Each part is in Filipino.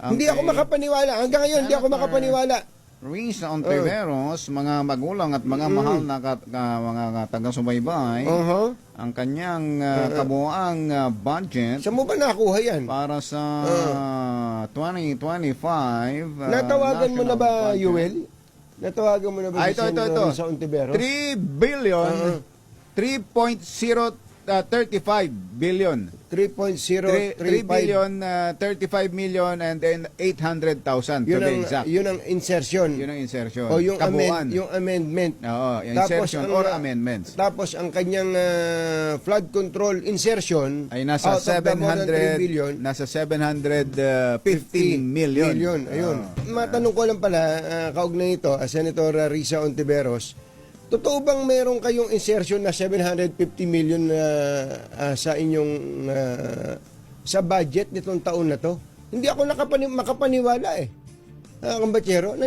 Hindi ako makapaniwala. Hanggang ngayon, hindi ako makapaniwala. Risa Ontiveros, mga magulang at mga mahal na mga taga-subaybay, ang kanyang kabuuang budget Saan mo ba nakuha yan? para sa 2025 Natawagan mo na ba, national budget. Yuel? Natawagan mo na ba Ito. sa Ontiveros? 3 billion, 3.035 billion. 3 3.035. billion, 35 million, and then 800,000 to be exact. Yun ang insertion. Yun ang insertion. O yung, Kabuuan. yung amendment. Oo, yung Tapos insertion ang, or amendments. Tapos ang kanyang flood control insertion Ay nasa out of the more than 3 billion, 700, nasa 715 million. Ayun. Matanong ko lang pala, kaugnay ito, Senator Risa Ontiveros, totoo bang meron kayong insertion na 750 million sa inyong sa budget nitong taon na to? Hindi ako makapaniwala eh. Kambatsero,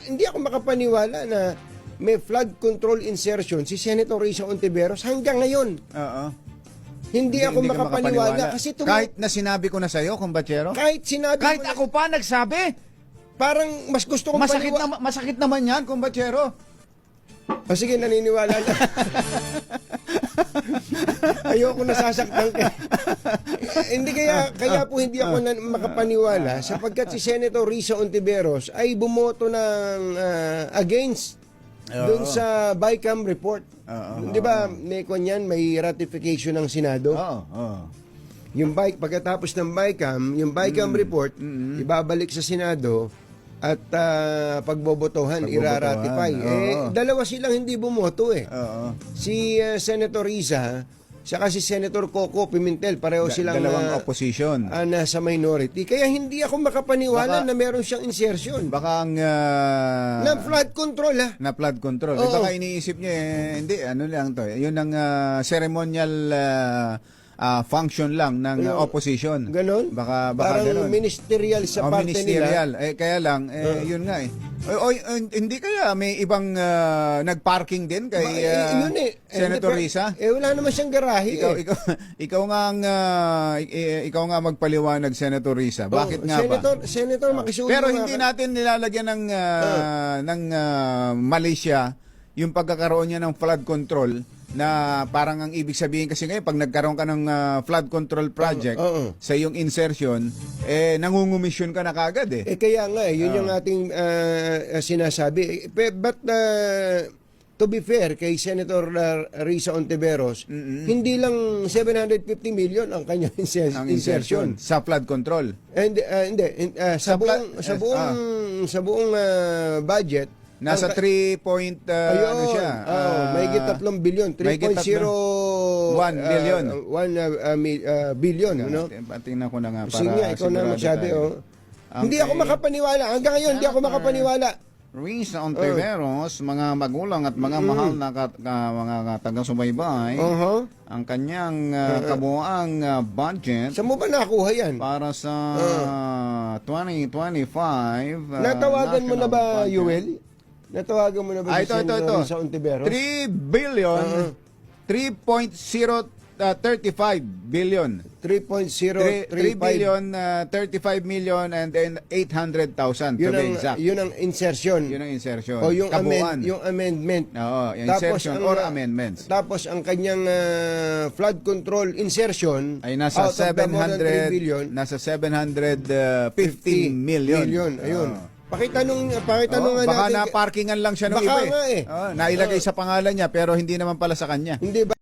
hindi ako makapaniwala na may flood control insertion si Senator Risa Ontiveros hanggang ngayon. Oo. Hindi ako ka makapaniwala kasi kahit na sinabi ko na sa iyo, kumbatsero. kahit sinabi Kahit mo na- ako pa nagsabi. parang mas gusto kong Masakit naman 'yan, kumbatsero. Sige, naniniwala na. Ayoko nasasaktan ka. Hindi kaya po hindi ako makapaniwala sapagkat si Senator Risa Ontiveros ay bumoto ng against doon sa BICAM report. Di ba, may kanyan, may ratification ng Senado. Oo. Yung pagkatapos ng BICAM report, ibabalik sa Senado at pagbobotohan, iraratify. Dalawa silang hindi bumoto eh. Si Senator Risa, saka si Senator Coco Pimentel, pareho silang dalawang opposition. nasa minority. Kaya hindi ako makapaniwala na meron siyang insertion. Baka ang Na flood control na flood control. Baka iniisip niya hindi ano lang to. Yun ang ceremonial function lang ng opposition. Ganon? Baka Parang ganon. ministerial sa parte ministerial. nila. Kaya lang, yun nga eh. Hindi kaya may ibang nagparking din kay Yun eh. Senator Risa? Wala naman siyang garahe Ikaw nga magpaliwanag, Senator Risa. Bakit nga ba? Senator, makisuyo Pero nga hindi ka. natin nilalagyan ng Malaysia yung pagkakaroon niya ng flood control na parang ang ibig sabihin kasi ngayon pag nagkaroon ka ng flood control project sa iyong insertion, nangungumisyon ka na kagad eh. Kaya nga yun yung ating sinasabi. But to be fair kay Senator Risa Ontiveros, hindi lang 750 million ang kanyang insertion sa flood control. And hindi sa buong budget nasa 3 point ano siya? mahigit 3 billion, 3.01 billion. 1 billion, no? Tingnan ko na nga para Sige nga, ikaw na magsabi, Hindi ako makapaniwala. Hanggang ngayon, hindi ako makapaniwala. Risa Ontiveros, mga magulang at mga mahal na mga taga-subaybay, ang kanyang kabuuang budget Saan mo ba nakuha yan? para sa 2025 Natawagan mo na ba, national budget. Yuel? Natawagan mo na ba si Senator Risa Ontiveros? 3 billion, 3.035 billion. 3 3.035. billion, 35 million, and then 800,000 to be exact. Yun ang insertion. Yun ang insertion. O yung, Kabuuan. yung amendment. Oo, yung insertion or amendments. Tapos ang kanyang flood control insertion Ay nasa out of the more than 3 billion, 700, nasa 715 million. Ayun. Pakitanong nga baka natin. na-parkingan lang siya ng Baka iba nga eh. Nailagay sa pangalan niya pero hindi naman pala sa kanya. Hindi ba?